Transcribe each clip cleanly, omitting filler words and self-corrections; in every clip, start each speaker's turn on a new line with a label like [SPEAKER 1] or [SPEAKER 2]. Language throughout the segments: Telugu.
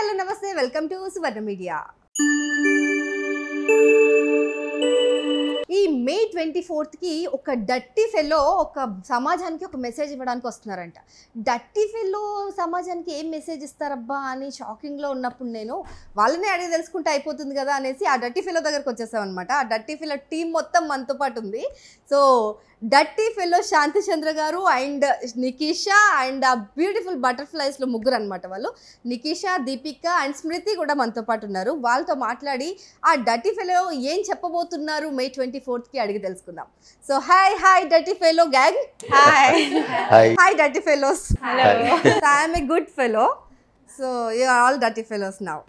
[SPEAKER 1] హలో నమస్తే వెల్కమ్ టు సువర్ణ మీడియా. ఈ మే 24th కి ఒక డర్టీ ఫెలో ఒక సమాజానికి ఒక మెసేజ్ ఇవ్వడానికి వస్తున్నారంట. డర్టీ ఫెలో సమాజానికి ఏం మెసేజ్ ఇస్తారబ్బా అని షాకింగ్లో ఉన్నప్పుడు నేను వాళ్ళనే అడిగి తెలుసుకుంటే అయిపోతుంది కదా అనేసి ఆ డర్టీ ఫెలో దగ్గరకు వచ్చేసామన్నమాట. ఆ డర్టీ ఫెలో టీం మొత్తం మనతో పాటు ఉంది. సో డర్టీ ఫెలో శాంతి చంద్ర గారు అండ్ నికీషా అండ్ ఆ బ్యూటిఫుల్ బటర్ఫ్లైస్లో ముగ్గురు అనమాట. వాళ్ళు నికీషా, దీపిక అండ్ స్మృతి కూడా మనతో పాటు ఉన్నారు. వాళ్ళతో మాట్లాడి ఆ డర్టీ ఫెలో ఏం చెప్పబోతున్నారు మే 24th కి అడిగి తెలుసుకుందాం. So hi dirty fellow gang. Hi dirty fellows.
[SPEAKER 2] Hello.
[SPEAKER 1] So I am a good fellow. So you are all dirty fellows now.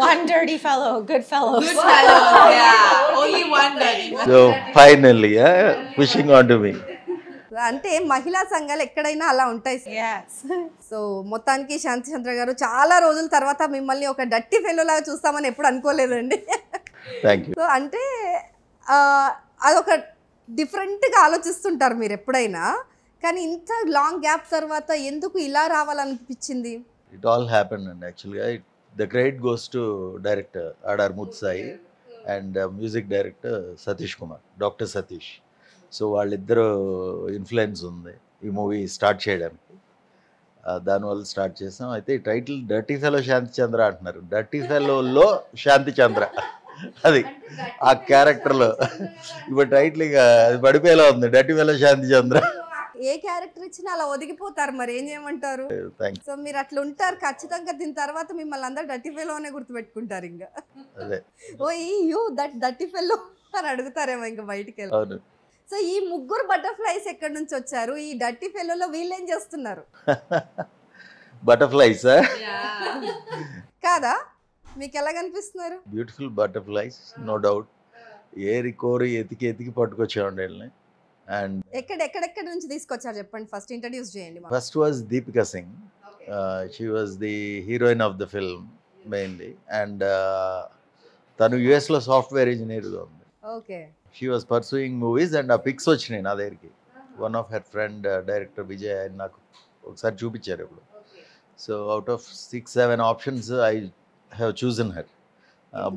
[SPEAKER 2] One dirty fellow, good fellows.
[SPEAKER 3] Good fellow, yeah. Only one dirty.
[SPEAKER 4] So finally, pushing on to me.
[SPEAKER 1] అంటే మహిళా సంఘాలు ఎక్కడైనా అలా ఉంటాయి.
[SPEAKER 2] Yes.
[SPEAKER 1] సో మొత్తానికి శాంతి చంద్ర గారు చాలా రోజుల తర్వాత మిమ్మల్ని ఒక డర్టీ ఫెలో లాగా చూస్తామని ఎప్పుడు అనుకోలేదండి.
[SPEAKER 4] Thank you.
[SPEAKER 1] సో అంటే అదొక డిఫరెంట్గా ఆలోచిస్తుంటారు మీరు ఎప్పుడైనా, కానీ ఇంత లాంగ్ గ్యాప్ తర్వాత ఎందుకు ఇలా రావాలనిపించింది?
[SPEAKER 4] It all happened, and actually, the credit goes to director Adar Mutsai and music director Satish Kumar, Dr. Satish. So వాళ్ళిద్దరు ఇన్ఫ్లుయెన్స్ ఉంది ఈ మూవీ స్టార్ట్ చేయడానికి. దానివల్ల స్టార్ట్ చేసాం. అయితే ఈ టైటిల్ డర్టీ ఫెలో శాంతి చంద్ర అంటున్నారు. డర్టీ ఫెలోలో శాంతి చంద్ర అది ఆ క్యారెక్టర్లో. ఇప్పుడు టైటిల్ ఇక అది పడిపోయేలా ఉంది, డర్టీ ఫెలో శాంతి చంద్ర.
[SPEAKER 1] ఏ క్యారెక్టర్ ఇచ్చినా అలా ఒదిగిపోతారు, మరి ఏం చేయమంటారు?
[SPEAKER 4] థ్యాంక్స్.
[SPEAKER 1] సో మీరు అట్లా ఉంటారు ఖచ్చితంగా. దీని తర్వాత మిమ్మల్ని అందరు డర్టీ ఫెలోనే గుర్తుపెట్టుకుంటారు. ఇంకా
[SPEAKER 4] అదే
[SPEAKER 1] ఓ యూ డర్టీ ఫెలో అని అడుగుతారేమో ఇంకా బయటికి వెళ్ళి.
[SPEAKER 4] అవును.
[SPEAKER 1] సో ఈ ముగ్గురు బటర్ఫ్లైస్ ఎక్కడి నుంచి వచ్చారు? ఈ డర్టీ ఫెలోలో వీళ్ళు ఏం చేస్తున్నారు?
[SPEAKER 4] Butterflies
[SPEAKER 3] Yeah.
[SPEAKER 1] కాదా, మీకు ఎలా కనిపిస్తున్నారు?
[SPEAKER 4] Beautiful butterflies, no doubt. ఏరి కోరి ఎతికి పట్టుకొచ్చామండి వీళ్ళని. అండ్
[SPEAKER 1] ఎక్కడెక్కడెక్కడి నుంచి తీసుకొచ్చారు చెప్పండి, ఫస్ట్ ఇంట్రడ్యూస్ చేయండి మాకు.
[SPEAKER 4] First was Deepika Singh. She was the heroine of the film mainly. And తను యుఎస్లో సాఫ్ట్వేర్ ఇంజనీర్గా ఉంది.
[SPEAKER 1] Okay.
[SPEAKER 4] She was pursuing movies and ఆ పిక్స్ వచ్చినాయి నా దగ్గరికి. One of her friend director Vijay ఆయన నాకు ఒకసారి చూపించారు ఇప్పుడు. So out of 6-7 options I have chosen her.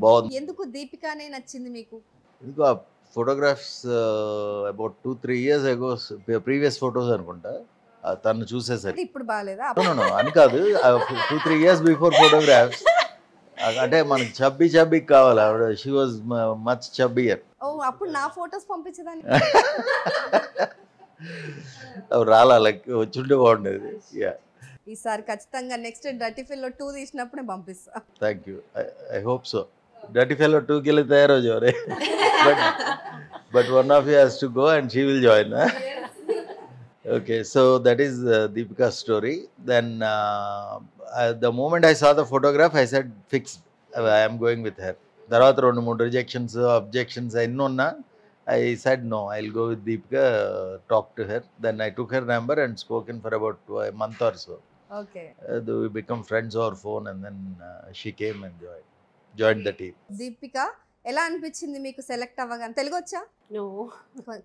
[SPEAKER 4] బాగుంది.
[SPEAKER 1] ఎందుకు దీపికానే నచ్చింది మీకు?
[SPEAKER 4] ఎందుకు ఆ photographs about 2-3 years ago previous photos అనుకుంటా తను చూసేసరికి.
[SPEAKER 1] అంటే ఇప్పుడు బాగాలేదా?
[SPEAKER 4] నో అని కాదు, 2-3 years బిఫోర్ ఫోటోగ్రాఫ్స్. అంటే మనకి చబ్బీ కావాలి ఆవిడ. She was much chubbier.
[SPEAKER 1] ఓ అప్పుడు నా ఫొటోస్ పంపించదాన్ని.
[SPEAKER 4] రాలా లైక్ వచ్చుంటే బాగుండేది. యా,
[SPEAKER 1] ఈసారి ఖచ్చితంగా నెక్స్ట్ డర్టీ ఫెలో 2 తీసినప్పుడే పంపిస్తా.
[SPEAKER 4] Thank you. I hope so. Dirty fellow 2కి వెళ్ళి తయారవు జోరే. But one of you has to go and she will join. Okay, so that is Deepika's story. Then the moment I saw the photograph, I said fixed. I am going with her. తర్వాత 2-3 rejections, objections అన్నీ ఉన్నా I said no, I'll go with Deepika, talk to her. Then I took her number and spoken for about a month or so.
[SPEAKER 1] Okay.
[SPEAKER 4] We become friends over phone, and then she came and joined the team.
[SPEAKER 1] Deepika ఎలా అనిపించింది మీకు సెలెక్ట్ అవ్వగానే? తెలుగు వచ్చా?
[SPEAKER 2] No,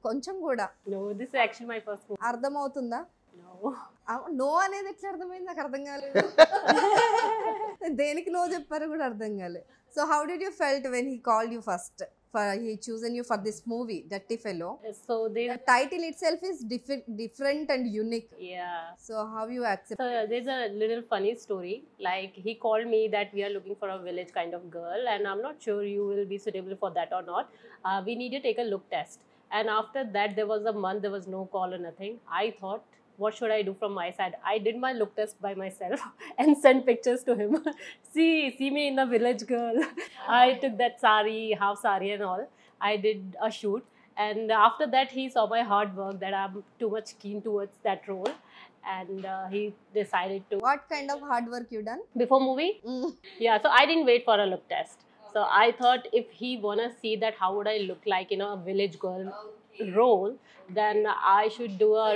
[SPEAKER 1] కొంచెం కూడా.
[SPEAKER 2] no, this is actually my first movie.
[SPEAKER 1] అర్థమవుతుందా?
[SPEAKER 2] No.
[SPEAKER 1] నో అనేది ఎట్లా అర్థమైంది? నాకు అర్థం కాలేదు. దేనికి నో చెప్పారు కూడా అర్థం కాలేదు. So how did you felt when he called you first? He chosen you for this movie, Dirty Fellow.
[SPEAKER 2] So
[SPEAKER 1] The title itself is different and unique.
[SPEAKER 2] yeah.
[SPEAKER 1] So how you accept?
[SPEAKER 2] So there's a little funny story. Like he called me that we are looking for a village kind of girl, and I'm not sure you will be suitable for that or not. We need to take a look test. And after that, there was a month, there was no call or nothing. I thought, what should I do from my side? I did my look test by myself and sent pictures to him. see me in the village girl. I took that sari, half sari and all. I did a shoot. And after that, he saw my hard work, that I'm too much keen towards that role. And he decided to.
[SPEAKER 1] What kind of hard work you done?
[SPEAKER 2] Before movie? Yeah, so I didn't wait for a look test. So I thought if he wanna see that how would I look like in a village girl role, then I should do a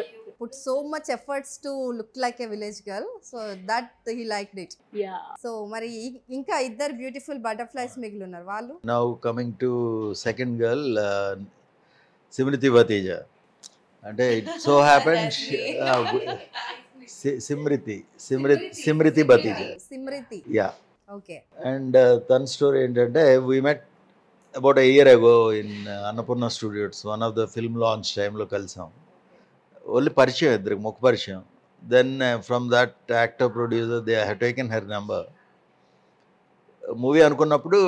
[SPEAKER 1] Put so much efforts to look like a village girl, so that he liked it.
[SPEAKER 2] yeah.
[SPEAKER 1] So మరి ఇంకా ఇద్దరు బ్యూటిఫుల్ బటర్ఫ్లైస్ మిగిలి ఉన్నారు. వాళ్ళు
[SPEAKER 4] Now coming to second girl, Simriti Bhateja. అంటే it so happened Simriti Batija.
[SPEAKER 1] Simriti.
[SPEAKER 4] Yeah.
[SPEAKER 1] Okay.
[SPEAKER 4] And తన స్టోరీ ఏంటంటే we met about a year ago in Annapurna Studios. One of the film launch టైంలో కలిసాం. ఓన్లీ పరిచయం ఇద్దరికి ముఖ పరిచయం. Then from that actor producer they have taken her number. Movie అనుకున్నప్పుడు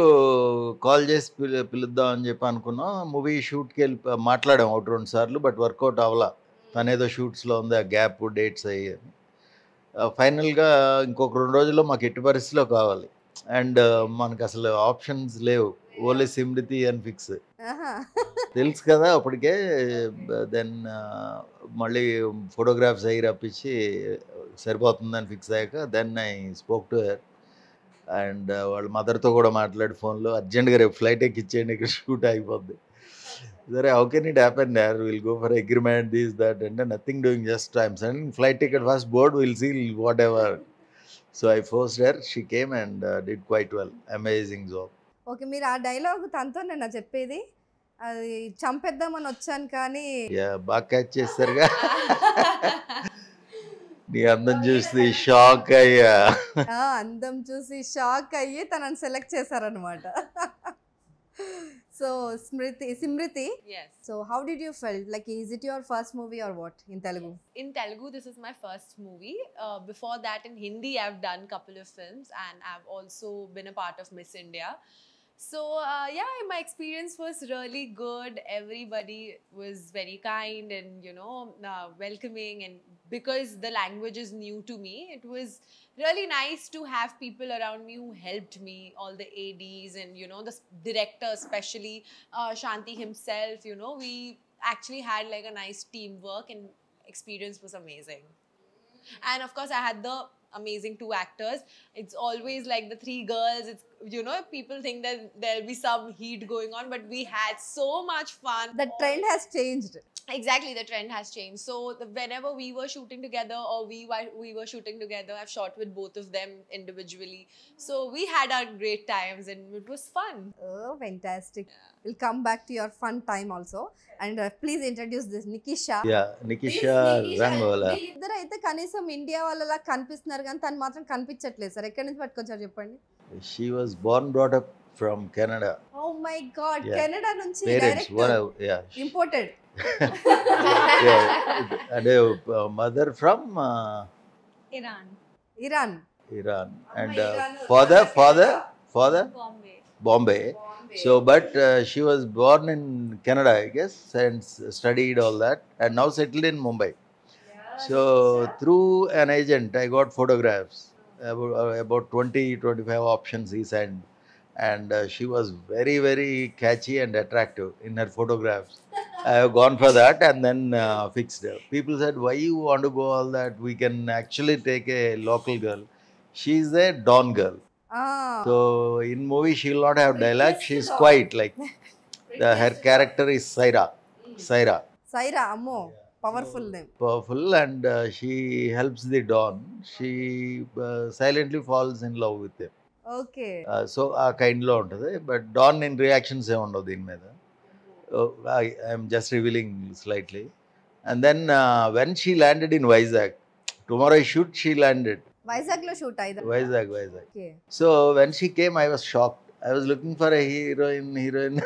[SPEAKER 4] కాల్ చేసి పిలుద్దాం అని చెప్పి అనుకున్నాం. మూవీ షూట్కి వెళ్ళి మాట్లాడాం ఒకటి 2 సార్లు, బట్ వర్కౌట్ అవ్వాల. తనేదో షూట్స్లో ఉంది, ఆ గ్యాప్ డేట్స్ అయ్యి. ఫైనల్గా ఇంకొక 2 రోజుల్లో మాకు ఎట్టి పరిస్థితిలో కావాలి. అండ్ మనకు అసలు ఆప్షన్స్ లేవు, ఓన్లీ సిమ్రితి అని ఫిక్స్. తెలుసు కదా అప్పటికే. దెన్ మళ్ళీ ఫోటోగ్రాఫ్స్ అయ్యి రప్పించి సరిపోతుందని ఫిక్స్ అయ్యాక then I spoke to her. And వాళ్ళ మదర్తో కూడా మాట్లాడి ఫోన్లో అర్జెంట్గా రేపు ఫ్లైట్ ఎక్కిచ్చేయండి, ఇక్కడ షూట్ అయిపోద్ది. సరే, హౌ కెన్ ఇట్ హ్యాపెన్ యార్, will go for agreement this that అంటే nothing doing, just I'm sending flight ticket first board, will see whatever. So I forced her, she came and did quite well. Amazing job.
[SPEAKER 1] Okay, మీరు ఆ డైలాగ్ తనతో నేను చెప్పేది, అది చంపేద్దామని వచ్చాను కానీ
[SPEAKER 4] బాగా క్యాచ్ చేస్తారుగా. నీ అందం చూసి షాక్ అయ్యా.
[SPEAKER 1] అందం చూసి షాక్ అయ్యి తనని సెలెక్ట్ చేశారనమాట. So Simriti.
[SPEAKER 3] Yes.
[SPEAKER 1] So how did you felt? Like, is it your first movie or what in Telugu?
[SPEAKER 3] In Telugu, this is my first movie. Before that, in Hindi, I've done a couple of films, and I've also been a part of Miss India. So yeah, my experience was really good. Everybody was very kind and welcoming, and because the language is new to me, it was really nice to have people around me who helped me, all the ADs and the director, especially Shanti himself. We actually had like a nice teamwork, and experience was amazing. And of course, I had the amazing 2 actors. It's always like the 3 girls. It's people think that there'll be some heat going on, but we had so much fun.
[SPEAKER 1] The trend has changed.
[SPEAKER 3] Exactly, the trend has changed. So whenever we were shooting together, or we were shooting together, I've shot with both of them individually. So we had our great times, and it was fun.
[SPEAKER 1] Oh, fantastic. We'll come back to your fun time also. And please introduce this Nikisha.
[SPEAKER 4] Yeah, Nikisha Rangola.
[SPEAKER 1] ఇద్దరు అయితే కనీసం ఇండియా వాళ్ళలా కనిపిస్తున్నారు కానీ తను మాత్రం కనిపించట్లేదు సార్. ఎక్కడి నుంచి పట్టుకొచ్చారు చెప్పండి.
[SPEAKER 4] She was born brought up from Canada.
[SPEAKER 1] Oh my God,
[SPEAKER 4] Yeah.
[SPEAKER 1] Canada నుంచి
[SPEAKER 4] Parents,
[SPEAKER 1] direct imported.
[SPEAKER 4] and a mother from
[SPEAKER 3] Iran.
[SPEAKER 1] Iran.
[SPEAKER 4] and father Bombay. So but she was born in Canada, I guess, and studied all that, and now settled in Mumbai. So through an agent I got photographs, about 20-25 options he sent, and she was very, very catchy and attractive in her photographs. I have gone for that and then fixed her. People said, why you want to go all that? We can actually take a local girl. She's a Don girl. So in movie she will not have dialogue. She's quiet, like her character is Saira.
[SPEAKER 1] Saira, అమ్మో powerful name.
[SPEAKER 4] Powerful, and she helps the Don. She silently falls in love with him.
[SPEAKER 1] Okay.
[SPEAKER 4] So ఆ కైండ్లో ఉంటుంది. బట్ డాన్ ఇన్ రియాక్షన్స్ ఏమి ఉండవు దీని మీద. I'm just revealing slightly. And then when she landed in Vizag, tomorrow I shoot, she landed
[SPEAKER 1] Vizag లో షూట్ అయింది.
[SPEAKER 4] Vizag.
[SPEAKER 1] Okay.
[SPEAKER 4] So when she came I was shocked. I was looking for a heroine.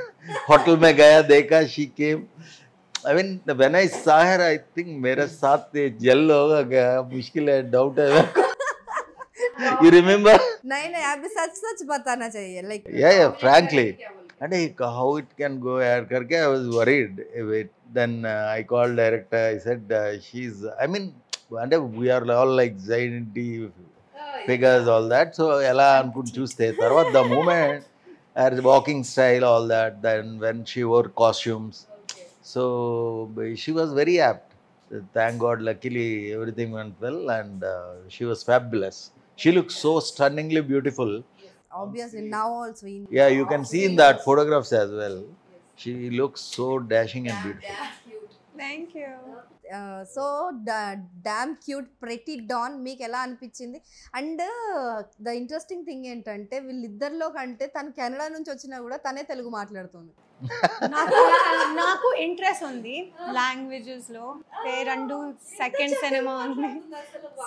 [SPEAKER 4] Hotel में गया, देखा, she came. I mean, when I saw her, I think मेरे साथ ये जल होगा क्या, मुश्किल है, doubt है. You remember?
[SPEAKER 1] नहीं नहीं, अभी सच बताना चाहिए, like.
[SPEAKER 4] Yeah, frankly. And how it can go यार करके I was worried. Then I called director. I said she's. I mean, and we are all like giant figures, all that. So ela ankundi chuste tarvata the moment her walking style, all that, then when she wore costumes, so she was very apt. Thank God, luckily everything went well, and she was fabulous. She looks so stunningly beautiful.
[SPEAKER 1] Obviously now also in.
[SPEAKER 4] Yeah, you can see in that photographs as well. She looks so dashing and beautiful.
[SPEAKER 5] Thank you.
[SPEAKER 1] So damn cute pretty డాన్ మీకు ఎలా అనిపించింది? అండ్ ద ఇంట్రెస్టింగ్ థింగ్ ఏంటంటే వీళ్ళిద్దరిలో కంటే తను కెనడా నుంచి వచ్చినా కూడా తనే తెలుగు మాట్లాడుతుంది.
[SPEAKER 5] నాకు ఇంట్రెస్ట్ ఉంది లాంగ్వేజెస్ లో, రెండు సెకండ్ సినిమా ఉంది,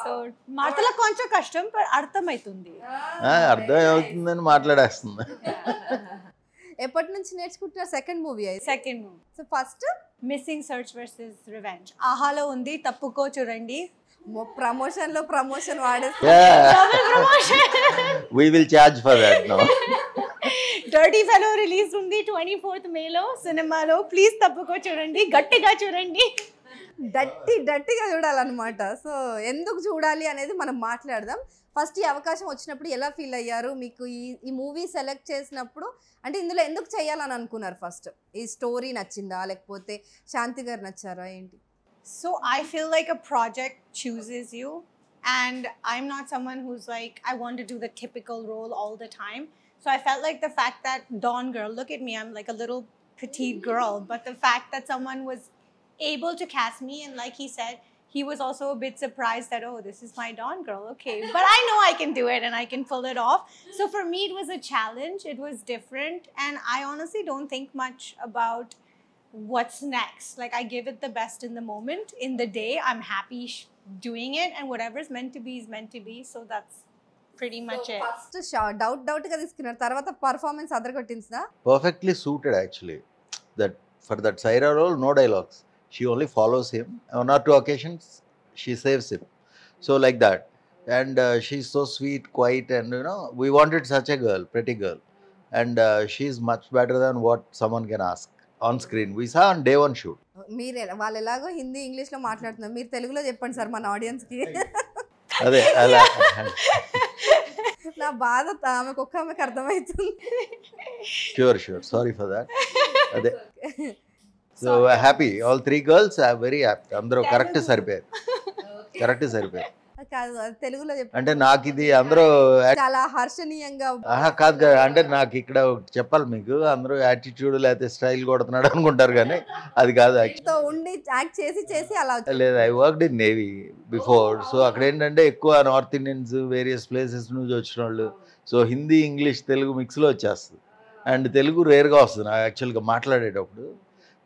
[SPEAKER 5] సో మాటలకు కొంచెం కష్టం అర్థమవుతుంది.
[SPEAKER 4] అర్థం అవుతుందని మాట్లాడేస్తుంది.
[SPEAKER 1] ఎప్పటి నుంచి నేర్చుకుంటున్నారు? సెకండ్ మూవీ అయితే.
[SPEAKER 5] Second movie.
[SPEAKER 1] So first
[SPEAKER 5] missing search versus revenge ఆహాలో ఉంది, తప్పుకో చూడండి.
[SPEAKER 1] ప్రమోషన్ లో ప్రమోషన్ వాడేసి
[SPEAKER 4] We will charge for that now.
[SPEAKER 5] Dirty fellow release ఉంది 24th మేలో సినిమాలో. ప్లీజ్ తప్పుకో చూడండి, గట్టిగా చూడండి.
[SPEAKER 1] డట్టిగా చూడాలన్నమాట. సో ఎందుకు చూడాలి అనేది మనం మాట్లాడదాం. ఫస్ట్ ఈ అవకాశం వచ్చినప్పుడు ఎలా ఫీల్ అయ్యారు? మీకు ఈ మూవీ సెలెక్ట్ చేసినప్పుడు అంటే ఇందులో ఎందుకు చేయాలని అనుకున్నారు? ఫస్ట్ ఈ స్టోరీ నచ్చిందా లేకపోతే శాంతి గారు నచ్చారా ఏంటి?
[SPEAKER 5] So I feel like a project chooses you, and I'm not someone who's like, I want to do the typical role all the time. So I felt like the fact that Dawn girl, look at me, I'm like a little petite girl, but the fact that someone was able to cast me, and like he said, he was also a bit surprised that, oh, this is my Dawn girl, okay. But I know I can do it and I can pull it off. So for me, it was a challenge. It was different. And I honestly don't think much about what's next. Like, I give it the best in the moment. In the day, I'm happy doing it. And whatever's meant to be is meant to be. So that's pretty much it.
[SPEAKER 1] First doubt గా తీసుకున్నారు, తర్వాత performance అదరగొట్టిందా?
[SPEAKER 4] Perfectly suited actually. That for that Saira role, no dialogues. She only follows him. On or two occasions, she saves him. So like that. And she's so sweet, quiet, and we wanted such a girl, pretty girl. And she's much better than what someone can ask on screen. We saw on day one shoot.
[SPEAKER 1] మీరు వాళ్ళు ఎలాగో హిందీ ఇంగ్లీష్ లో మాట్లాడుతున్నారు, మీరు తెలుగులో చెప్పండి సార్ మన ఆడియన్స్ కి.
[SPEAKER 4] అదే అలా
[SPEAKER 1] నా బాధ ఆమెకు ఒక్క ఆమెకు అర్థమవుతుంది.
[SPEAKER 4] sure sorry for that. అదే so happy all three girls are very happy. అందరూ కరెక్ట్ సరిపోయారు.
[SPEAKER 1] కాదు అది తెలుగులో చెప్పండి.
[SPEAKER 4] అంటే నాకు ఇది అందరూ
[SPEAKER 1] చాలా హర్షణీయంగా.
[SPEAKER 4] కాదు కదా, అంటే నాకు ఇక్కడ ఒకటి చెప్పాలి మీకు, అందరూ యాటిట్యూడ్ లేకపోతే స్టైల్ కొడుతున్నాడు అనుకుంటారు కానీ అది కాదు.
[SPEAKER 1] తో ఉండి యాక్ట్ చేసి అలా
[SPEAKER 4] లేదు, I worked in navy before. So అక్కడ ఏంటంటే ఎక్కువ నార్త్ ఇండియన్స్ వేరియస్ ప్లేసెస్ నుంచి వచ్చిన వాళ్ళు. సో హిందీ ఇంగ్లీష్ తెలుగు మిక్స్లో వచ్చేస్తుంది. అండ్ తెలుగు రేర్గా వస్తుంది నాకు యాక్చువల్గా మాట్లాడేటప్పుడు,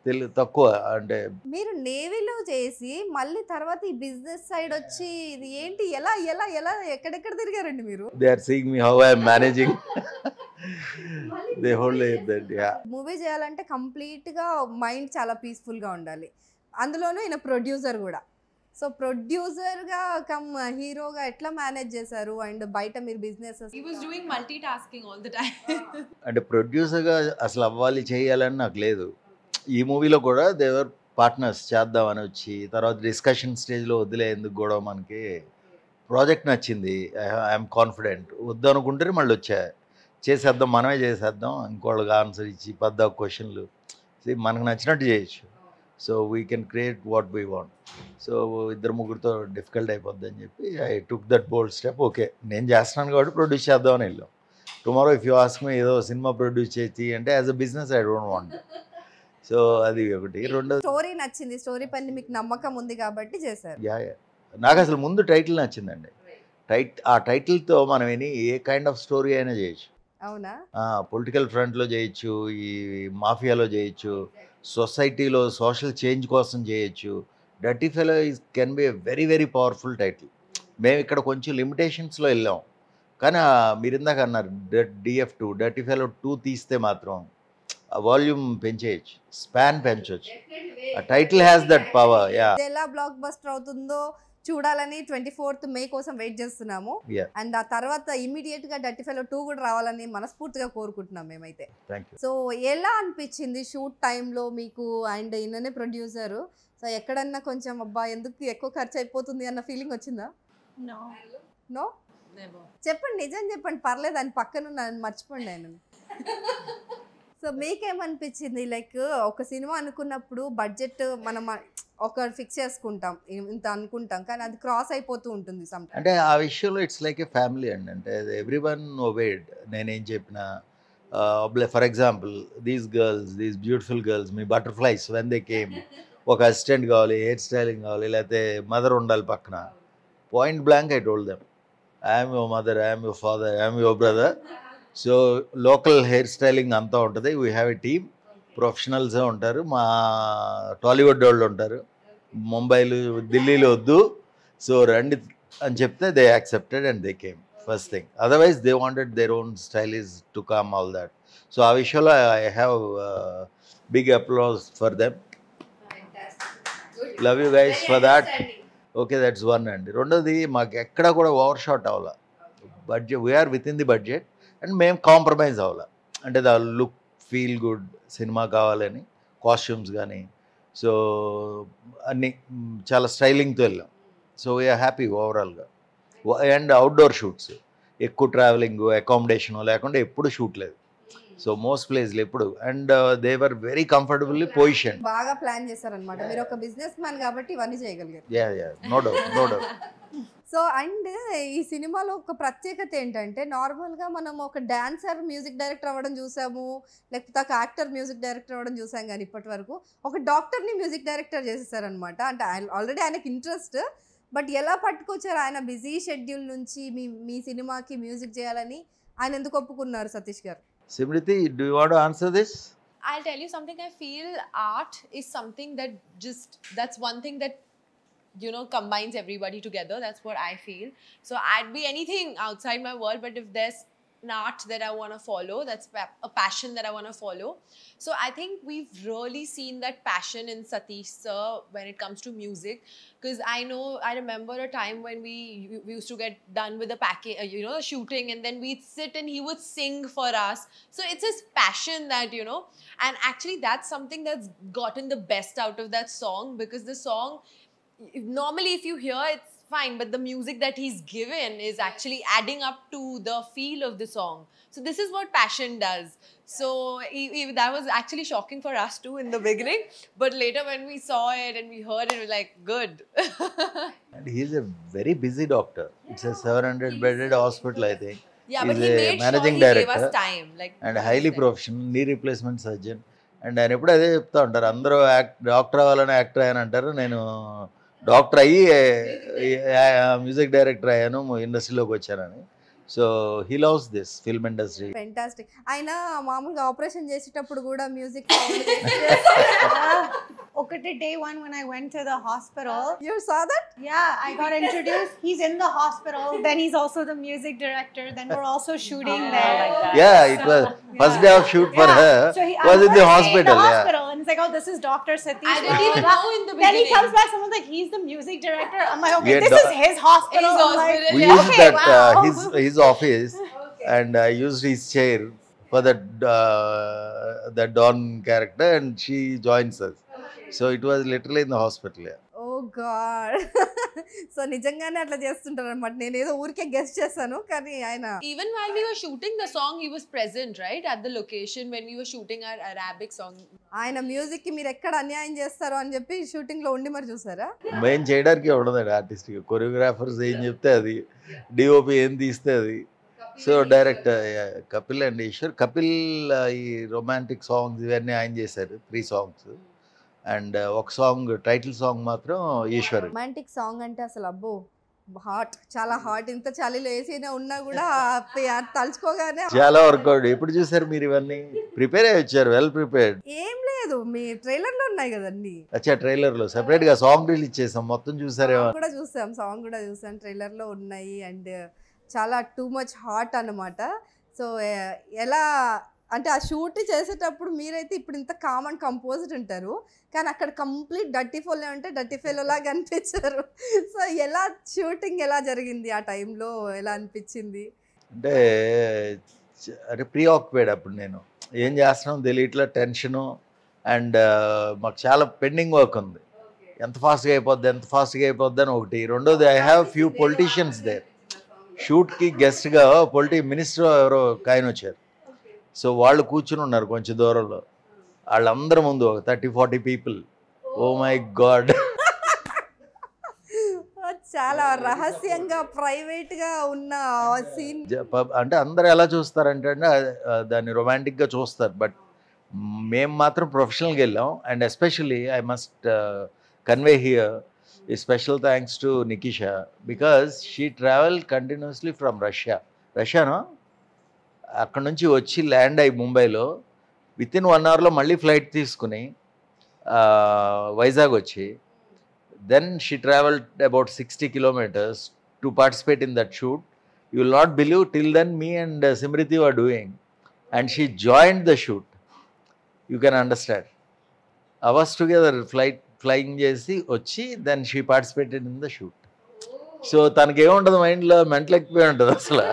[SPEAKER 4] తెలుగు తక్కువ. అంటే
[SPEAKER 1] మీరు నేవీలో చేసి మళ్ళీ తర్వాత ఈ బిజినెస్ సైడ్ వచ్చి ఇది ఏంటి, ఎలా ఎలా ఎలా ఎక్కడెక్కడ తిరిగారండి మీరు?
[SPEAKER 4] They are seeing me how I am managing. They hold that. Yeah,
[SPEAKER 1] movie చేయాలంటే కంప్లీట్ గా మైండ్ చాలా పీస్ఫుల్ గా ఉండాలి. అందులోనూ ఈయన ప్రొడ్యూసర్ కూడా. సో ప్రొడ్యూసర్ గా కమ్ హీరోగా ఎట్లా మేనేజ్ చేశారు? అండ్ బయట మీరు business
[SPEAKER 3] He was doing multitasking all the time.
[SPEAKER 4] అంటే ప్రొడ్యూసర్గా అసలు అవ్వాలి చేయాలని నాకు లేదు. ఈ మూవీలో కూడా దేవర్ పార్ట్నర్స్ చేద్దామని వచ్చి తర్వాత డిస్కషన్ స్టేజ్లో వదిలే ఎందుకు గొడవ, మనకి ప్రాజెక్ట్ నచ్చింది, ఐఎమ్ కాన్ఫిడెంట్, వద్దు అనుకుంటే మళ్ళీ వచ్చా చేసేద్దాం, మనమే చేసేద్దాం, ఇంకోళ్ళకి ఆన్సర్ ఇచ్చి 10 క్వశ్చన్లు మనకు నచ్చినట్టు చేయొచ్చు. So we can create what we want. So ఇద్దరు ముగ్గురితో డిఫికల్ట్ అయిపోద్ది అని చెప్పి I took that bold step. Okay నేను చేస్తున్నాను కాబట్టి ప్రొడ్యూస్ చేద్దామని వెళ్ళాం. Tomorrow if you ask me ఏదో సినిమా ప్రొడ్యూస్ చేసి అంటే as a business I don't want. So అది ఒకటి. రెండో
[SPEAKER 1] స్టోరీ నచ్చింది, స్టోరీ పైన మీకు నమ్మకం ఉంది కాబట్టి చేశారు.
[SPEAKER 4] యా నాకు అసలు ముందు టైటిల్ నచ్చిందండి. ఆ టైటిల్తో మనం ఏ కైండ్ ఆఫ్ స్టోరీ అయినా చేయొచ్చు.
[SPEAKER 1] అవునా?
[SPEAKER 4] పొలిటికల్ ఫ్రంట్లో చేయొచ్చు, ఈ మాఫియాలో చేయొచ్చు, సొసైటీలో సోషల్ చేంజ్ కోసం చేయొచ్చు. Dirty fellow can be a very very powerful title. మేము ఇక్కడ కొంచెం లిమిటేషన్స్లో వెళ్ళాం, కానీ మీరు ఇందాక అన్నారు DF2 డర్టీ ఫెలో 2 తీస్తే మాత్రం వాల్యూమ్ పెంచేయచ్చు, స్పాన్ పెంచవచ్చు. Title has that power. Yeah,
[SPEAKER 1] ఎలా బ్లాక్ బస్టర్ అవుతుందో చూడాలని 24th మే కోసం వెయిట్ చేస్తున్నాము.
[SPEAKER 4] Yeah.
[SPEAKER 1] అండ్ ఆ తర్వాత ఇమీడియట్ గా డర్టీ ఫెలో 2 కూడా రావాలని మనస్ఫూర్తిగా కోరుకుంటున్నాం మేమైతే.
[SPEAKER 4] Thank you.
[SPEAKER 1] సో ఎలా అనిపించింది షూట్ టైంలో మీకు? అండ్ ఈయననే ప్రొడ్యూసరు, సో ఎక్కడన్నా కొంచెం అబ్బా ఎందుకు ఎక్కువ ఖర్చు అయిపోతుంది అన్న ఫీలింగ్ వచ్చిందా?
[SPEAKER 5] No.
[SPEAKER 1] నో?
[SPEAKER 3] Never.
[SPEAKER 1] చెప్పండి, నిజం చెప్పండి, పర్లేదు, ఆయన పక్కన నన్ను మర్చిపోండి ఆయన. సో మీకేమనిపించింది? లైక్ ఒక సినిమా అనుకున్నప్పుడు బడ్జెట్ మనం ఒక ఫిక్స్ చేసుకుంటాం, ఇంత అనుకుంటాం, కానీ అది క్రాస్ అయిపోతూ ఉంటుంది సమ్ టైమ్స్.
[SPEAKER 4] అంటే ఆ విషయంలో ఇట్స్ లైక్ ఏ ఫ్యామిలీ అండి. అంటే ఎవ్రీ వన్ ఒబేడ్. నేనేం చెప్పినా, for example these beautiful girls, me butterflies when they came, ఒక అసిస్టెంట్ కావాలి, హెయిర్ స్టైలింగ్ కావాలి, లేకపోతే మదర్ ఉండాలి పక్కన. Point blank I told them, I'm your mother, I'm your father, I'm your brother. So local hair styling అంతా ఉంటుంది. వీ హ్యావ్ ఎ టీమ్, ప్రొఫెషనల్సే ఉంటారు. మా టాలీవుడ్ వాళ్ళు ఉంటారు, ముంబైలో ఢిల్లీలో వద్దు, సో రండి అని చెప్తే they accepted and they came first thing. Otherwise they wanted their own stylists to come all that. So ఆ విషయంలో I have big applause for them. Love you guys for that. Okay, that's one అండి. రెండోది, మాకు ఎక్కడ కూడా ఓవర్ షాట్ అవ్వాల, budget we're within the budget and మేము కాంప్రమైజ్ అవ్వాల. అంటే the look feel good cinema కావాలని, కాస్ట్యూమ్స్ కానీ, సో అన్నీ చాలా స్టైలింగ్తో వెళ్ళాం. సో వీఆర్ హ్యాపీ ఓవరాల్గా. అండ్ అవుట్డోర్ షూట్స్, ఎక్కువ ట్రావెలింగ్, అకామిడేషన్ లేకుండా ఎప్పుడు షూట్ లేదు. సో మోస్ట్ ప్లేస్లు ఎప్పుడు, and they were very comfortably position.
[SPEAKER 1] బాగా ప్లాన్ చేశారనమాట. మీరు ఒక బిజినెస్ మ్యాన్ కాబట్టి ఇవన్నీ చేయగలిగారు.
[SPEAKER 4] No doubt, no doubt.
[SPEAKER 1] So and ఈ సినిమాలో ఒక ప్రత్యేకత ఏంటంటే, నార్మల్గా మనం ఒక డాన్సర్ మ్యూజిక్ డైరెక్టర్ అవ్వడం చూసాము, లేకపోతే ఒక యాక్టర్ మ్యూజిక్ డైరెక్టర్ అవ్వడం చూసాం, కానీ ఇప్పటి వరకు ఒక డాక్టర్ని మ్యూజిక్ డైరెక్టర్ చేసేసారనమాట. అంటే ఆల్రెడీ ఆయనకి ఇంట్రెస్ట్, బట్ ఎలా పట్టుకొచ్చారు ఆయన బిజీ షెడ్యూల్ నుంచి మీ సినిమాకి మ్యూజిక్ చేయాలని ఆయన ఎందుకు ఒప్పుకున్నారు సతీష్ గారు?
[SPEAKER 4] Simriti, do you want to answer this?
[SPEAKER 3] I'll tell you something. I feel art is something that's one thing that, you know, combines everybody together. That's what I feel. So I'd be anything outside my world, but if there's an art that I want to follow, that's a passion that I want to follow. So I think we've really seen that passion in Satish sir when it comes to music, because I remember a time when we used to get done with the package, shooting, and then we'd sit and he would sing for us. So it's his passion that, you know, and actually that's something that's gotten the best out of that song, because the song, normally if you hear it's fine, but the music that he's given is actually adding up to the feel of the song. So this is what passion does. So that was actually shocking for us too in the beginning, but later when we saw it and we heard it, we were like, good.
[SPEAKER 4] And he's a very busy doctor. It's a 700-bedded hospital, I think.
[SPEAKER 3] Yeah,
[SPEAKER 4] He's
[SPEAKER 3] but he
[SPEAKER 4] a
[SPEAKER 3] made
[SPEAKER 4] managing
[SPEAKER 3] sure he gave
[SPEAKER 4] director
[SPEAKER 3] us time. Like,
[SPEAKER 4] and highly professional, knee replacement surgeon. And ఆయన ఎప్పుడు అదే చెప్తా ఉంటారు, అందరూ డాక్టర్ అవ్వాలని యాక్టర్ అయ్యాను అంటారు. నేను డాక్టర్ అయ్యి మ్యూజిక్ డైరెక్టర్ అయ్యాను, ఇండస్ట్రీలోకి వచ్చానని. So he loves this film industry.
[SPEAKER 1] Fantastic. ఆయన మామూలుగా ఆపరేషన్ చేసేటప్పుడు కూడా music.
[SPEAKER 5] Okay, day one when I went to the hospital.
[SPEAKER 1] You saw that?
[SPEAKER 5] Yeah, I got introduced. He's in the hospital. Then he's also the music director. Then we're also shooting there.
[SPEAKER 2] like that.
[SPEAKER 4] Yeah, it was first day of shoot for her.
[SPEAKER 5] So
[SPEAKER 4] Was in the hospital. Yeah.
[SPEAKER 5] And it's like, oh, this is Dr. Satish.
[SPEAKER 3] I didn't even know in the
[SPEAKER 5] Then he
[SPEAKER 3] beginning.
[SPEAKER 5] comes back, someone's like, he's the music director. I'm like, okay,
[SPEAKER 4] Yeah,
[SPEAKER 5] this is his hospital.
[SPEAKER 3] His
[SPEAKER 5] I'm like,
[SPEAKER 3] hospital,
[SPEAKER 4] We
[SPEAKER 3] yeah.
[SPEAKER 4] used
[SPEAKER 5] Okay,
[SPEAKER 4] that
[SPEAKER 5] wow.
[SPEAKER 4] his office, and I used his chair for that Dawn character, and she joins us. So it was literally in the hospital. Yeah.
[SPEAKER 1] Oh God. So నిజంగానే అట్లా చేస్తుంటారు అనమాట. నేను ఏదో ఊరికే గెస్ట్ చేశాను, కానీ ఆయన
[SPEAKER 3] Even while we were shooting the song, he was present, right, at the location when we were shooting our Arabic song.
[SPEAKER 1] ఆయన మ్యూజిక్ కి మీరు ఎక్కడ అన్యాయం చేస్తారో అని చెప్పి షూటింగ్ లో ఉండి మరి చూసారా?
[SPEAKER 4] మేము చేయడానికి ఉండదండి ఆర్టిస్ట్గా. కొరియోగ్రాఫర్స్ ఏం చెప్తే అది, డిఓపి ఏం తీస్తే అది. So direct Kapil and Eshwar. Kapil ఈ రొమాంటిక్ సాంగ్స్ ఇవన్నీ ఆయన చేశారు, 3 songs. అండ్ ఒక సాంగ్, టైటిల్ సాంగ్ మాత్రం ఈశ్వర్.
[SPEAKER 1] రొమాంటిక్ సాంగ్ అంటే అసలు అబ్బో హాట్, చాలా హాట్. ఇంత చలిలో ఏసీనే ఉన్నా కూడా తలుచుకోగానే
[SPEAKER 4] చాలా వర్కౌట్. ఎప్పుడు చూసారు మీరు ఇవన్నీ? ప్రిపేర్ అయ్యి వచ్చారు, వెల్ ప్రిపేర్డ్.
[SPEAKER 1] ఏం లేదు, మీ ట్రైలర్ లో ఉన్నాయి కదండి.
[SPEAKER 4] అచ్చా, ట్రైలర్ లో సెపరేట్ గా సాంగ్ రిలీజ్ చేసాం, మొత్తం చూసారేమో.
[SPEAKER 1] కూడా చూసాం, సాంగ్ కూడా చూసాం, ట్రైలర్ లో ఉన్నాయి. అండ్ చాలా టూ మచ్ హాట్ అన్నమాట. సో ఎలా అంటే ఆ షూట్ చేసేటప్పుడు మీరైతే ఇప్పుడు ఇంత కామ్ అండ్ కంపోజ్డ్ ఉంటారు, కానీ అక్కడ కంప్లీట్ డర్టీ ఫెలో అంటే డర్టీ ఫెలో లాగా అనిపించారు. సో ఎలా షూటింగ్ ఎలా జరిగింది ఆ టైంలో, ఎలా అనిపించింది?
[SPEAKER 4] అంటే ప్రీ ఆక్యుపైడ్ అప్పుడు నేను ఏం చేస్తున్నాం తెలియట్లా, టెన్షను. అండ్ మాకు చాలా పెండింగ్ వర్క్ ఉంది. ఎంత ఫాస్ట్గా అయిపోద్ది అని ఒకటి. రెండోది, I have few politicians there. షూట్కి గెస్ట్గా మినిస్టర్ ఎవరో ఆయన వచ్చారు. సో వాళ్ళు కూర్చుని ఉన్నారు కొంచెం దూరంలో. వాళ్ళందరి ముందు 30-40 పీపుల్. Oh my God.
[SPEAKER 1] చాలా రహస్యంగా ప్రైవేట్ గా ఉన్న సీన్.
[SPEAKER 4] అంటే అందరు ఎలా చూస్తారంటే దాన్ని రొమాంటిక్గా చూస్తారు, బట్ మేము మాత్రం ప్రొఫెషనల్గా వెళ్ళాం. And especially I must convey here ఈ special thanks to Nikisha because she travel continuously from రష్యానో అక్కడ నుంచి వచ్చి ల్యాండ్ అయ్యి ముంబైలో విత్ ఇన్ 1 hourలో మళ్ళీ ఫ్లైట్ తీసుకుని వైజాగ్ వచ్చి then she travelled about 60 kilometers to participate in that shoot. You will not believe, till then me and Simriti were doing, and she joined the shoot. You can understand. Hours together flying చేసి వచ్చి then she participated in the shoot. So తనకి ఏముంటుంది మైండ్లో మెంటల్ ఎక్కిపోయి ఉంటుంది అసలు.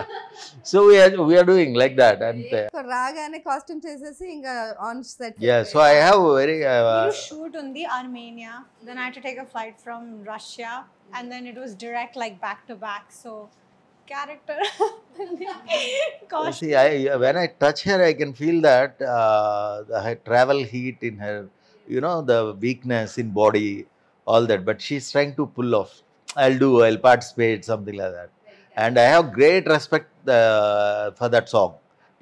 [SPEAKER 4] So we're doing like that అంతే.
[SPEAKER 1] రాగానే కాస్ట్యూమ్ చేసేసి ఇంకా on set.
[SPEAKER 4] So I have very
[SPEAKER 5] shoot on the Armenia, then I had to take a flight from Russia, and then it was direct like back to back. So character costume.
[SPEAKER 4] See, when I touch her, I can feel that her travel heat in her, the weakness in body, all that. But she's trying to pull off. I'll participate, something like that. And I have great respect for that song.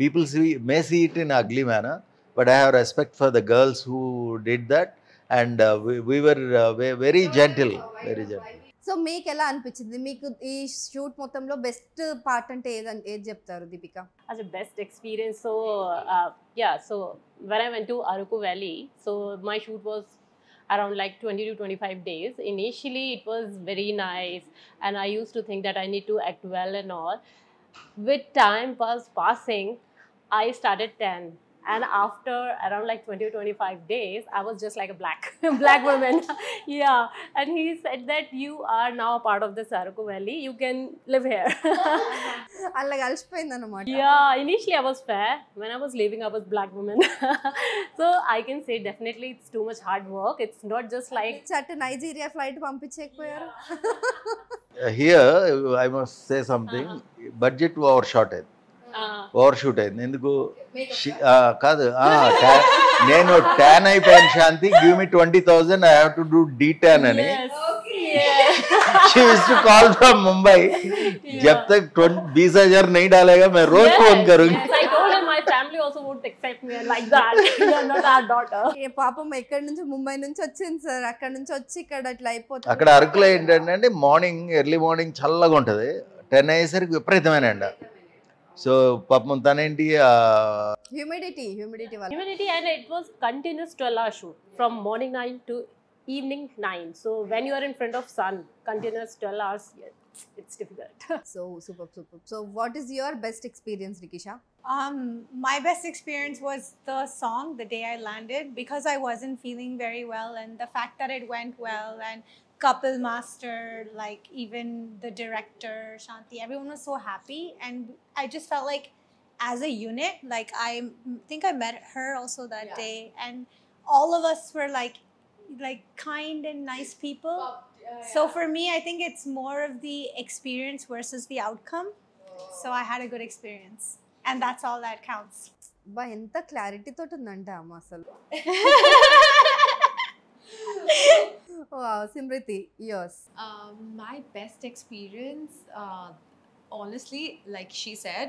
[SPEAKER 4] People may see it in ugly manner, but I have respect for the girls who did that. And we were very gentle, very gentle.
[SPEAKER 1] So మీకు ఎలా అనిపించింది? మీకు ఈ షూట్ మొత్తంలో బెస్ట్ పార్ట్ అంటే ఏది చెప్తారు Deepika?
[SPEAKER 2] As a best experience, so so when I went to Araku Valley, so my shoot was around like 20 to 25 days. Initially it was very nice and I used to think that I need to act well and all. With time was passing, I started tan, and after around like 20 to 25 days I was just like a black woman. Yeah, and he said that you are now a part of this Araku Valley, you can live here.
[SPEAKER 1] అలా కలిసిపోయింది అన్నమాట.
[SPEAKER 2] Yeah, initially I was fair. When I was leaving, I was black woman. So I can say definitely it's too much hard work. It's not just like
[SPEAKER 1] చట్ట నైజీరియా ఫ్లైట్ పంపించకపోయారు?
[SPEAKER 4] Here, I must say something. Budget overshot అయింది. ఓవర్షూట్ అయింది. ఎందుకు కాదు, నేను ట్యాన్ అయిపోయాను Shanti, give me 20,000, I have to do D10 అని. She used to call from Mumbai. जब तक 20,000 नहीं डालेगा मैं रोज फोन करूंगी.
[SPEAKER 2] I told him my family also won't accept me like that. You are not our daughter.
[SPEAKER 1] ఏ పాపం ఎక్కడి నుంచి, ముంబై నుంచి వచ్చింది సార్, అక్కడ నుంచి వచ్చి ఇక్కడ అట్లా అయిపోతుంది.
[SPEAKER 4] అక్కడ అరకులో ఏంటంటే ఎర్లీ మార్నింగ్ చల్లగా ఉంటుంది, 10 అయ్యేసరికి విపరీతమైన ఎండ. సో పాపం తనేంటి
[SPEAKER 1] humidity
[SPEAKER 2] And it was continuous 12-hour shoot from morning 9 to evening 9. So when you are in front of sun, continuous 12 hours, it's difficult.
[SPEAKER 1] So super. So what is your best experience, Nikisha?
[SPEAKER 5] My best experience was the song the day I landed, because I wasn't feeling very well, and the fact that it went well, and couple master, like even the director Shanti, everyone was so happy, and I just felt like as a unit, like I think I met her also that day, and all of us were like kind and nice people. So for me, I think it's more of the experience versus the outcome. So I had a good experience, and that's all that counts.
[SPEAKER 1] బా ఎంత క్లారిటీ తోటి ఉందంటే అమ్మ అసలు. Wow, Simriti, yours.
[SPEAKER 3] My best experience, honestly, like she said,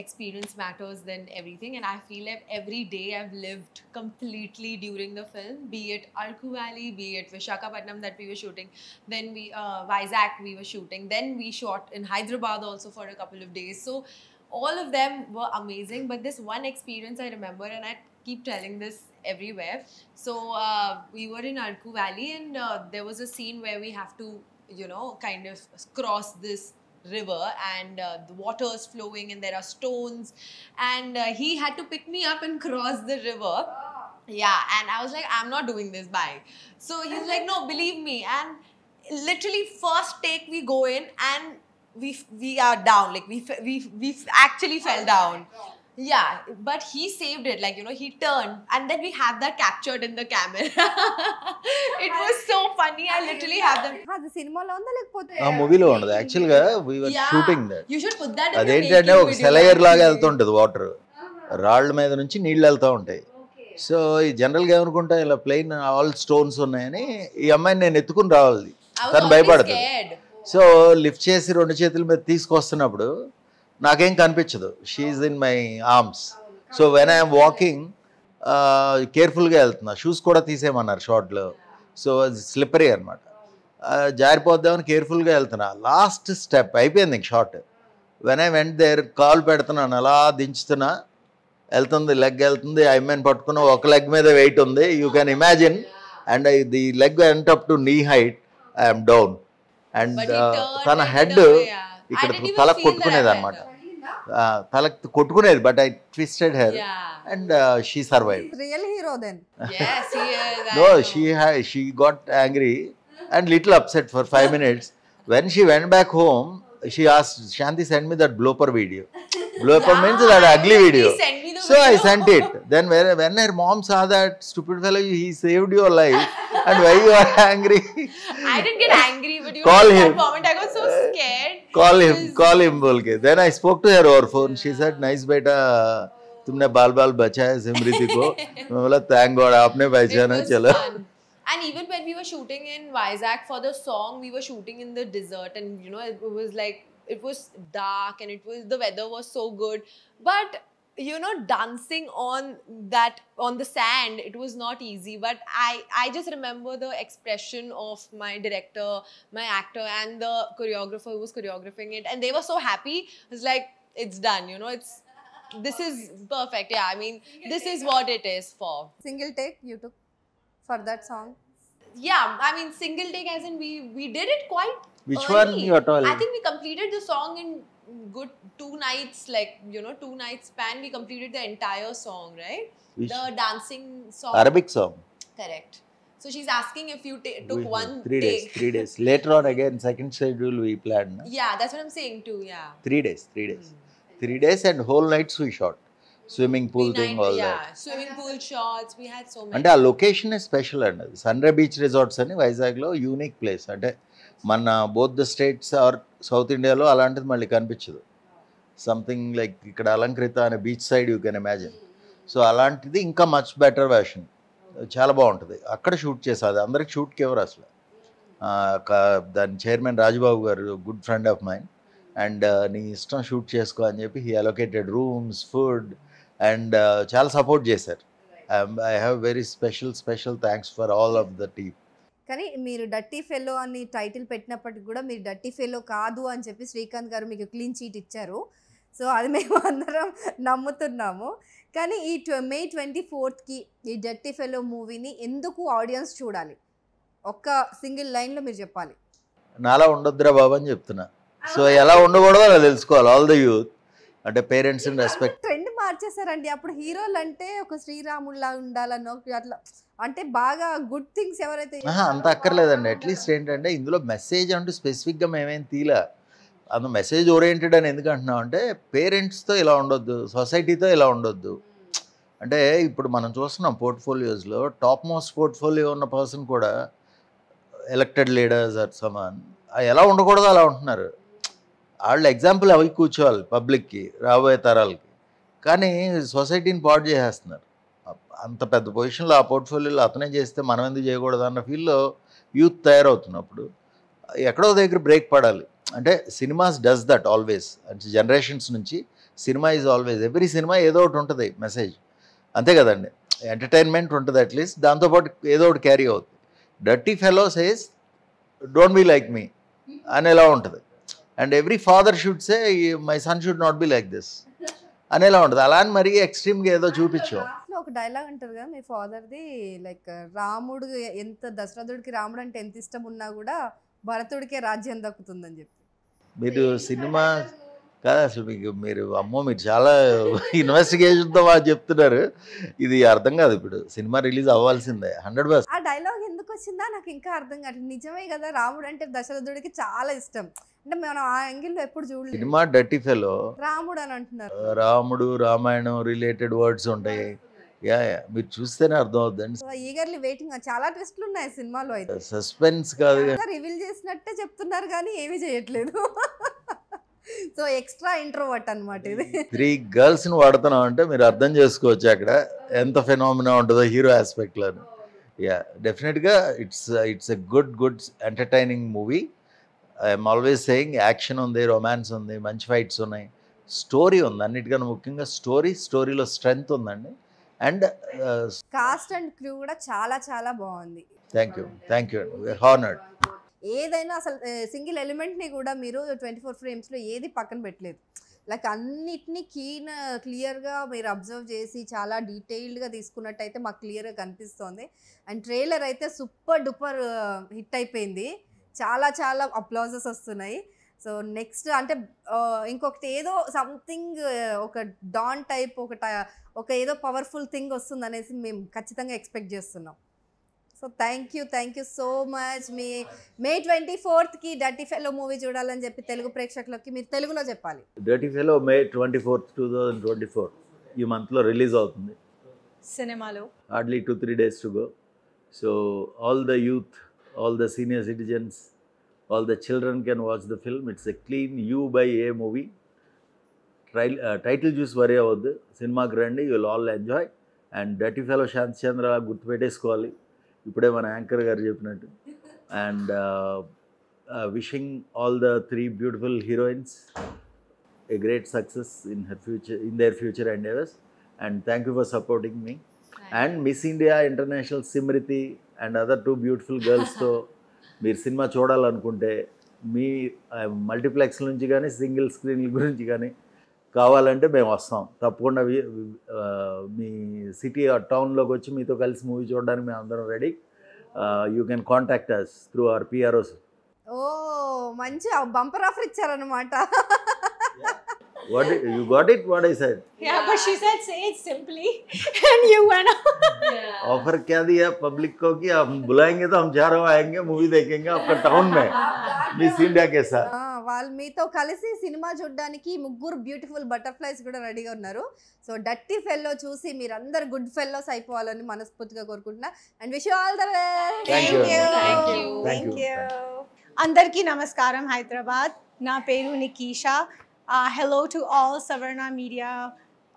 [SPEAKER 3] experience matters than everything, and I feel like every day I've lived completely during the film, be it Araku Valley, be it Visakhapatnam that we were shooting, then Vizag we were shooting, then we shot in Hyderabad also for a couple of days. So all of them were amazing, but this one experience I remember, and I keep telling this everywhere. So we were in Araku Valley, and there was a scene where we have to, kind of cross this river, and the water is flowing and there are stones, and he had to pick me up and cross the river. Yeah, and I was like, I'm not doing this, bye. So he's like, no, believe me. And literally first take we go in, and we are down, like we actually fell down. Yeah, but he saved it, like, he turned, and then we have that captured in the camera. It was so funny. I literally have them.
[SPEAKER 1] అది సినిమాలో ఉందా లేకపోతే
[SPEAKER 4] ఆ మూవీలో ఉండదు. యాక్చువల్గా we were shooting that.
[SPEAKER 3] You should put that in your
[SPEAKER 4] అదేంటంటే ఒక సెలయర్ లాగా వెళ్తుంటుంది వాటర్, రాళ్ళ మీద నుంచి నీళ్ళు వెళ్తూ ఉంటాయి. సో ఈ జనరల్గా ఏమనుకుంటా, ఇలా ప్లెయిన్ ఆల్ స్టోన్స్ ఉన్నాయని ఈ అమ్మాయిని నేను ఎత్తుకుని రావాలి, తను భయపడుతుంది. సో లిఫ్ట్ చేసి 2 చేతుల మీద తీసుకొస్తున్నప్పుడు నాకేం కనిపించదు, she in my arms. So when I'm walking కేర్ఫుల్గా వెళ్తున్నా, షూస్ కూడా తీసేయమన్నారు షార్ట్లో, సో అది స్లిప్పరీ అనమాట, జారిపోద్దామని కేర్ఫుల్గా వెళ్తున్నా. లాస్ట్ స్టెప్ అయిపోయింది ఇంక short. When I went there, call పెడుతున్నాను, అలా దించుతున్నా, వెళ్తుంది, లెగ్ వెళ్తుంది, ఐమెన్ పట్టుకున్న ఒక లెగ్ మీద వెయిట్ ఉంది, you can imagine, and the leg went up to knee height, I'm down, and
[SPEAKER 3] But he turned
[SPEAKER 4] తన
[SPEAKER 3] and
[SPEAKER 4] head
[SPEAKER 3] went away, yeah. I
[SPEAKER 4] ఇక్కడ
[SPEAKER 3] didn't even
[SPEAKER 4] తలకు
[SPEAKER 3] feel
[SPEAKER 4] కొట్టుకునేది
[SPEAKER 3] that
[SPEAKER 4] అనమాట,
[SPEAKER 3] either.
[SPEAKER 4] తలకు కొట్టుకునేది, but I twisted her
[SPEAKER 3] Yeah.
[SPEAKER 4] And she survive.
[SPEAKER 1] Real hero then.
[SPEAKER 3] Yes, he is. I
[SPEAKER 4] No,
[SPEAKER 3] know.
[SPEAKER 4] she got angry and little upset for 5 minutes. When she went back home, she asked Shanti, send me that blooper video. Blooper means that ugly video.
[SPEAKER 3] Please send me the
[SPEAKER 4] So I
[SPEAKER 3] video.
[SPEAKER 4] sent it. Then when her mom saw that stupid fellow, he saved your life, and why you are angry?
[SPEAKER 3] I didn't get angry, but you
[SPEAKER 4] Call
[SPEAKER 3] know,
[SPEAKER 4] him.
[SPEAKER 3] that moment I got so scared.
[SPEAKER 4] Call him bolke. Then I spoke to her over phone. She said, nice beta, तुमने बाल बाल बचाया सिमृति को. मैं बोला thank God आपने
[SPEAKER 3] It
[SPEAKER 4] बचाना,
[SPEAKER 3] was
[SPEAKER 4] चलो.
[SPEAKER 3] fun. And even when we were shooting in Vizag for the song, we were shooting in the desert, and you know, it was like, it was dark and the weather was so good. But you know, dancing on the sand, it was not easy. But I just remember the expression of my director, my actor, and the choreographer who was choreographing it, and they were so happy. It was like, it's done, you know, this is perfect. Yeah, I mean, this is what it is for.
[SPEAKER 1] Single take you took for that song.
[SPEAKER 3] Yeah, I mean, single take as in we did it quite
[SPEAKER 4] Which
[SPEAKER 3] early.
[SPEAKER 4] one you are telling?
[SPEAKER 3] I think we completed the song in good 2 nights, like, you know, 2 nights span. We completed the entire song, right?
[SPEAKER 4] Which-
[SPEAKER 3] The dancing song.
[SPEAKER 4] Arabic song.
[SPEAKER 3] Correct. So she's asking if you took one
[SPEAKER 4] 3 days.
[SPEAKER 3] take.
[SPEAKER 4] 3 days. Later on again, second schedule we planned. No?
[SPEAKER 3] Yeah, that's what I'm saying too. Yeah.
[SPEAKER 4] 3 days. 3 days. 3 days and whole nights we shot. Swimming pool thing, all
[SPEAKER 3] yeah,
[SPEAKER 4] that.
[SPEAKER 3] swimming pool shots. We had so many.
[SPEAKER 4] అంటే ఆ లొకేషన్ స్పెషల్ అండి. అది సన్రే బీచ్ రిసార్ట్స్ అని వైజాగ్లో యూనిక్ ప్లేస్. అంటే మన both the states are south ఇండియాలో అలాంటిది మళ్ళీ కనిపించదు. సంథింగ్ లైక్ ఇక్కడ అలంకృత అనే beach side you can imagine. So అలాంటిది ఇంకా మచ్ బెటర్ వెర్షన్, చాలా బాగుంటుంది. అక్కడ షూట్ చేసేది, అందరికి షూట్కి ఎవరు అసలు. దాని chairman Rajubabu garu, good friend of mine, and నీ ఇష్టం షూట్ చేసుకో అని చెప్పి he allocated rooms, food, and చాలా సపోర్ట్ చేశారు. I have very special thanks for all of the team.
[SPEAKER 1] కానీ మీరు డర్టీ ఫెలో అని టైటిల్ పెట్టినప్పటికి కూడా మీరు డర్టీ ఫెలో కాదు అని చెప్పి శ్రీకాంత్ గారు మీకు క్లీన్ చీట్ ఇచ్చారు. సో అది మేము అందరం నమ్ముతున్నాము. కానీ ఈ May 24th ఈ డర్టీ ఫెలో మూవీని ఎందుకు ఆడియన్స్ చూడాలి? ఒక్క సింగిల్ లైన్లో మీరు చెప్పాలి.
[SPEAKER 4] నాలా ఉండొద్దురా బాబు అని చెప్తున్నా. సో ఎలా ఉండకూడదో అలా తెలుసుకోవాలి ఆల్ ద యూత్. అంటే పేరెంట్స్ని రెస్పెక్ట్.
[SPEAKER 1] ట్రెండ్ మార్చేశారండి. అప్పుడు హీరోలు అంటే ఒక శ్రీరాముల్లా ఉండాలనో అట్లా, అంటే బాగా గుడ్ థింగ్స్ ఎవరైతే
[SPEAKER 4] అంత అక్కర్లేదండి. అట్లీస్ట్ ఏంటంటే ఇందులో మెసేజ్ అంటూ స్పెసిఫిక్గా మేమేం తీలా. అంత మెసేజ్ ఓరియంటెడ్ అని ఎందుకు అంటున్నాం అంటే, పేరెంట్స్తో ఇలా ఉండొద్దు, సొసైటీతో ఇలా ఉండొద్దు. అంటే ఇప్పుడు మనం చూస్తున్నాం పోర్ట్ఫోలియోస్లో టాప్ మోస్ట్ పోర్ట్ఫోలియో ఉన్న పర్సన్ కూడా ఎలక్టెడ్ లీడర్స్ ఆర్ సమాన్ ఎలా ఉండకూడదు అలా ఉంటున్నారు. వాళ్ళు ఎగ్జాంపుల్ అవి కూర్చోవాలి పబ్లిక్కి, రాబోయే తరాలకి. కానీ సొసైటీని పాడు చేసేస్తున్నారు. అంత పెద్ద పొజిషన్లో ఆ పోర్ట్ఫోలియోలో అతనే చేస్తే మనం ఎందుకు చేయకూడదు అన్న ఫీల్లో యూత్ తయారవుతున్నప్పుడు ఎక్కడో దగ్గర బ్రేక్ పడాలి. అంటే సినిమాస్ డస్ దట్ ఆల్వేస్. అంటే జనరేషన్స్ నుంచి cinema is always, every cinema ఏదో ఒకటి ఉంటుంది మెసేజ్, అంతే కదండి. ఎంటర్టైన్మెంట్ ఉంటుంది అట్లీస్ట్, దాంతోపాటు ఏదో ఒకటి క్యారీ అవుతుంది. Dirty fellow says don't be like me అనేలా ఉంటుంది. And every father should say my son should not be like this అనేలా ఉంటుంది. అలా అని మరీ ఎక్స్ట్రీమ్గా ఏదో చూపించాం.
[SPEAKER 1] ఒక డైలాగ్ అంటారు కదా మీ ఫాదర్ది, లైక్ రాముడు ఎంత, దశరథుడికి రాముడు అంటే ఎంత ఇష్టం ఉన్నా కూడా భరతుడికే రాజ్యం దక్కుతుందని చెప్పి.
[SPEAKER 4] మీరు సినిమా కాదు అసలు మీరు అమ్మో మీరు చాలా ఇన్వెస్టిగేషన్తో వాళ్ళు చెప్తున్నారు. ఇది అర్థం కాదు. ఇప్పుడు సినిమా రిలీజ్ అవ్వాల్సిందే 100%.
[SPEAKER 1] ఆ డైలాగ్ ఎందుకు వచ్చిందా నాకు ఇంకా అర్థం కాదు. నిజమే కదా, రాముడు అంటే దశరథుడికి చాలా ఇష్టం. అంటే మనం ఆ యాంగిల్లో ఎప్పుడు చూడలేదు.
[SPEAKER 4] సినిమా డర్టీ ఫెలో
[SPEAKER 1] రాముడు అని అంటున్నారు.
[SPEAKER 4] రాముడు రామాయణం రిలేటెడ్ వర్డ్స్ ఉంటాయి. యా మీరు చూస్తేనే అర్థం అవుతుందండి.
[SPEAKER 1] So eagerly waiting. చాలా ట్విస్ట్లు ఉన్నాయి సినిమాలో. అయితే
[SPEAKER 4] సస్పెన్స్ కాదు,
[SPEAKER 1] రివీల్ చేసినట్టే చెప్తున్నారు కానీ ఏమీ చేయట్లేదు. సో ఎక్స్ట్రా ఇంట్రోవర్ట్ అన్నమాట ఇది.
[SPEAKER 4] 3 గర్ల్స్ని వాడుతున్నాం అంటే మీరు అర్థం చేసుకోవచ్చు అక్కడ ఎంత ఫెనామినా ఉంటుందో హీరో ఆస్పెక్ట్లో. యా డెఫినెట్గా it's a good entertaining movie. I'm always saying action ఉంది, రొమాన్స్ ఉంది, మంచి ఫైట్స్ ఉన్నాయి, స్టోరీ ఉంది. అన్నిటికన్నా ముఖ్యంగా స్టోరీలో స్ట్రెంగ్త్ ఉందండి. అండ్
[SPEAKER 1] కాస్ట్ అండ్ క్రూ కూడా చాలా చాలా బాగుంది.
[SPEAKER 4] Thank you honoured.
[SPEAKER 1] ఏదైనా అసలు సింగిల్ ఎలిమెంట్ని కూడా మీరు 24 ఫ్రేమ్స్లో ఏది పక్కన పెట్టలేదు. లైక్ అన్నిటినీ క్లియర్గా మీరు అబ్జర్వ్ చేసి చాలా డీటెయిల్డ్గా తీసుకున్నట్టయితే మాకు క్లియర్గా కనిపిస్తోంది. అండ్ ట్రైలర్ అయితే సూపర్ డూపర్ హిట్ అయిపోయింది. చాలా చాలా అప్లాజెస్ వస్తున్నాయి. సో నెక్స్ట్ అంటే ఇంకొకటి ఏదో సంథింగ్ ఒక డాన్ టైప్ ఒక ఏదో పవర్ఫుల్ థింగ్ వస్తుంది అనేసి మేము ఖచ్చితంగా ఎక్స్పెక్ట్ చేస్తున్నాం. So thank you so much. May 24కి డర్టీ ఫెలో మూవీ చూడాలని చెప్పి తెలుగు ప్రేక్షకులకి మీరు తెలుగులో చెప్పాలి.
[SPEAKER 4] డర్టీ ఫెలో May 24, 2024 ఈ మంత్లో రిలీజ్ అవుతుంది.
[SPEAKER 5] సినిమాలో
[SPEAKER 4] hardly 2-3 days to go. So all the youth, all the senior citizens, all the children can watch the film. It's a clean U by A movie. Title చూసి వరీ అవ్వద్దు, సినిమాకి రండి, you will all enjoy. And dirty fellow Shanti Chandra గుర్తుపెట్టేసుకోవాలి, ఇప్పుడే మన యాంకర్ గారు చెప్పినట్టు. And wishing all the 3 beautiful heroines a great success in their future endeavors. And thank you for supporting me. And Miss India International Simriti and other 2 beautiful girls తో మీరు సినిమా చూడాలనుకుంటే మీ మల్టీప్లెక్స్ నుంచి కానీ సింగిల్ స్క్రీన్ల గురించి కానీ కావాలంటే మేము వస్తాం తప్పకుండా. మీ సిటీ టౌన్లోకి వచ్చి మీతో కలిసి మూవీ చూడడానికి మేము అందరం ready. You can contact us through our PROs.
[SPEAKER 1] ఓ మంచి బంపర్ ఆఫర్ ఇచ్చారనమాట.
[SPEAKER 4] You got it what I said?
[SPEAKER 5] Yeah, but she said say it simply and you went
[SPEAKER 4] offer क्या दिया पब्लिक को कि हम बुलाएंगे तो हम चारों आएंगे, मूवी देखेंगे आपका टाउन में मिस इंडिया के साथ.
[SPEAKER 1] వాళ్ళు మీతో కలిసి సినిమా చూడడానికి 3 బ్యూటిఫుల్ బటర్ఫ్లైస్ కూడా రెడీగా ఉన్నారు. సో డర్టీ ఫెల్లో చూసి మీరందరు గుడ్ ఫెల్లోస్ అయిపోవాలని మనస్ఫూర్తిగా కోరుకుంటున్నా. And wish you all the best.
[SPEAKER 4] Thank you.
[SPEAKER 5] అందరికీ నమస్కారం. హైదరాబాద్, నా పేరు Nikesha. Hello to all Savarna Media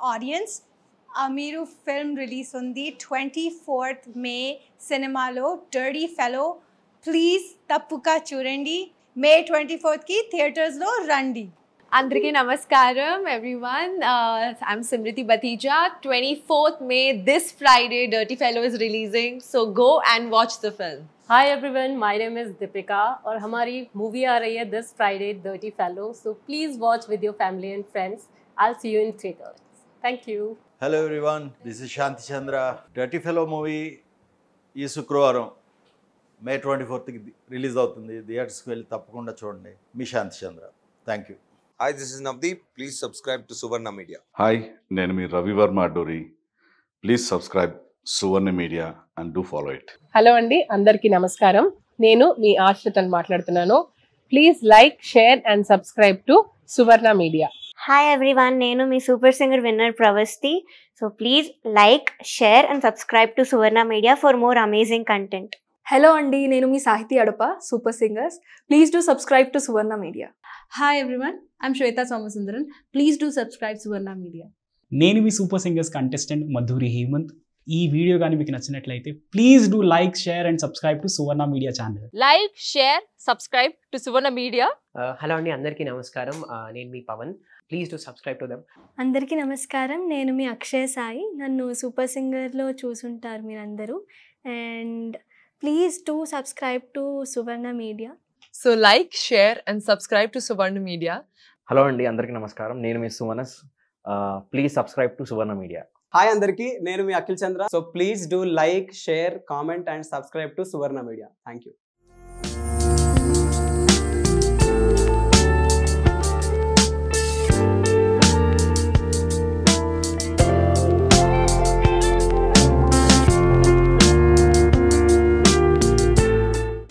[SPEAKER 5] audience. మీరు ఫిల్మ్ రిలీజ్ ఉంది 24th May సినిమాలో డర్టీ ఫెలో. ప్లీజ్ తప్పుగా చూడండి. May 24th థియేటర్స్లో రండి.
[SPEAKER 3] Andriki Namaskaram, everyone. I'm Simriti Batija. 24th May, this Friday, Dirty Fellow is releasing. So go and watch the film.
[SPEAKER 2] Hi everyone, my name is Deepika और हमारी मूवी आ रही है this Friday, Dirty Fellow. So please watch with your family and friends. I'll see you in theaters. Thank you.
[SPEAKER 4] Hello everyone, this is Shanti Chandra. Dirty Fellow movie ఈ శుక్రవారం May 24th రిలీజ్ అవుతుంది. థియేటర్స్కి వెళ్ళి తప్పకుండా చూడండి. మీ Shanti Chandra. Thank you.
[SPEAKER 6] Hi, this is Navdeep. Please subscribe to Suvarna Media.
[SPEAKER 7] Hi, నేను మీ Ravivarma Adduri. Please subscribe Suvarna Media and do follow it.
[SPEAKER 8] Hello అండి, అందరికీ నమస్కారం. నేను మీ ఆశ్రితని మాట్లాడుతున్నాను. Please like, share and subscribe to Suvarna Media.
[SPEAKER 9] Hi everyone, నేను మీ super singer winner Pravasti. So please like, share and subscribe to Suvarna Media for more amazing content.
[SPEAKER 10] Hello అండి, నేను మీ Sahithi Adapa, super singers. Please do subscribe to Suvarna Media.
[SPEAKER 11] Hi everyone, I'm Shweta Somasundaran. Please do subscribe Suvarna Media.
[SPEAKER 12] నేను మీ super singers contestant Madhuri Hemant. ఈ వీడియో కానీ మీకు నచ్చినట్లయితే please do like, share and subscribe to Suvarna Media channel.
[SPEAKER 13] Like, share, subscribe to Suvarna Media.
[SPEAKER 14] Hello అండి, అందరికీ నమస్కారం. నేను మీ Pavan. Please do subscribe to them.
[SPEAKER 9] అందరికీ నమస్కారం, నేను మీ అక్షయ్ సాయి. నన్ను సూపర్ సింగర్లో చూసుంటారు మీరందరూ. And please do subscribe to Suvarna Media.
[SPEAKER 13] So like, share and subscribe to Suvarna Media.
[SPEAKER 15] Hello అండి, అందరికీ నమస్కారం. నేను మీ Sumanas. Please subscribe to Suvarna Media.
[SPEAKER 16] Hi అందరికీ, నేను మీ Akhil Chandra. So please do like, share, comment and subscribe to Suvarna Media. Thank you.